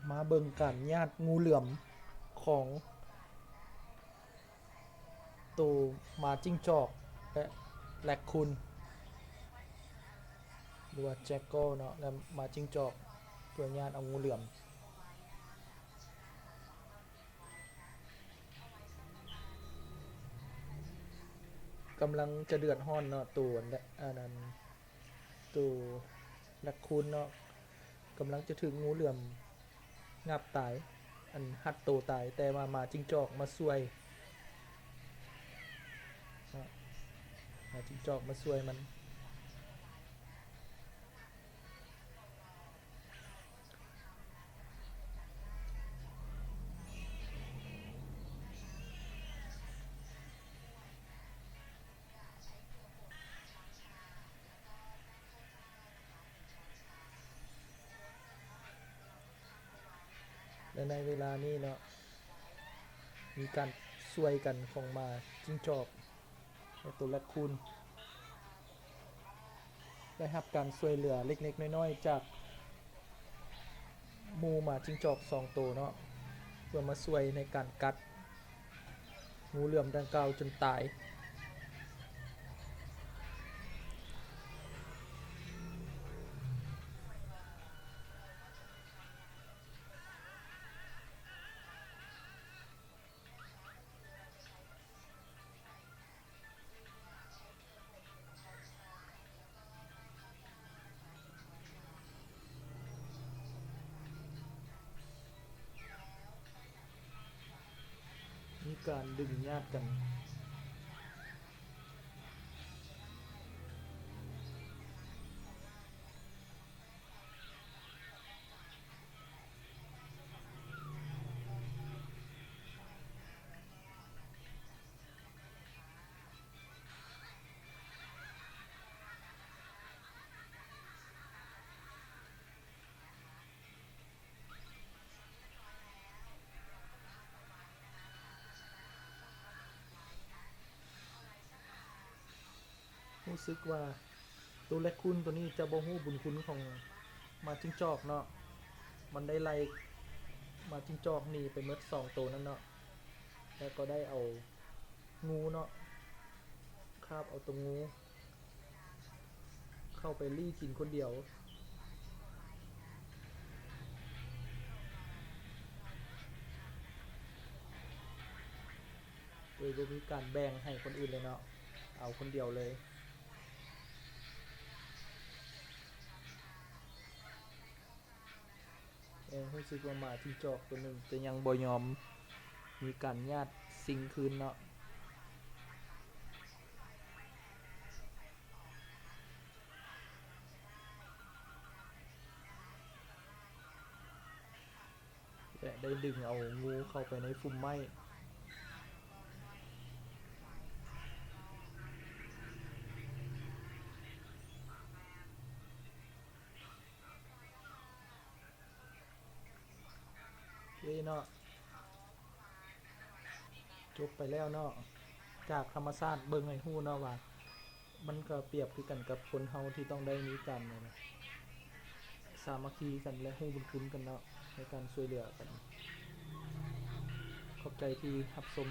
มาเบิ่งกันญาติงูเหลือมของตัวหมาจิ้งจอกและแรคคูนหรือว่าแจ็คโก้เนาะและหมาจิ้งจอกตัวญาติเอางูเหลือมกำลังจะเดือดร้อนเนาะตัวอันนั้นตัวแรคคูนเนาะกำลังจะถึงงูเหลือมงับตายอันหัดโตตายแต่ว่าหมาจิ้งจอกมาช่วยเนาะหมาจิ้งจอกมาช่วยมันและในเวลานี้เนาะมีการช่วยกันของหมาจิ้งจอกและตัวแรคคูนได้รับการช่วยเหลือเล็กๆน้อยๆจากหมู่หมาจิ้งจอก2ตัวเนาะเพื่อมาช่วยในการกัดงูเหลือมดังกล่าวจนตายมีการดึงญาติกันรู้สึกว่าตัวแรคคูนตัวนี้จะบ่ฮู้บุญคุณของหมาจิ้งจอกเนาะมันได้ไล่หมาจิ้งจอกหนีไปหมด2ตัวนั่นเนาะแล้วก็ได้เอางูเนาะคาบเอาตัวงูเข้าไปลี่กินคนเดียวโดยบ่มีการแบ่งให้คนอื่นเลยเนาะเอาคนเดียวเลยรู้สึกว่าหมาจิ้งจอกตัวหนึ่งจะยังบ่ยอมมีการญาติสิงคืนเนาะและได้ดึงเอางูเข้าไปในฟุ่มไม้เนาะจบไปแล้วเนาะจากธรรมชาติเบิ่งให้ฮู้เนาะว่ามันก็เปรียบคือกันกับคนเฮาที่ต้องได้มีกันนะสามัคคีกันและฮู้บุญคุณกันเนาะในการช่วยเหลือกันขอบใจที่รับชม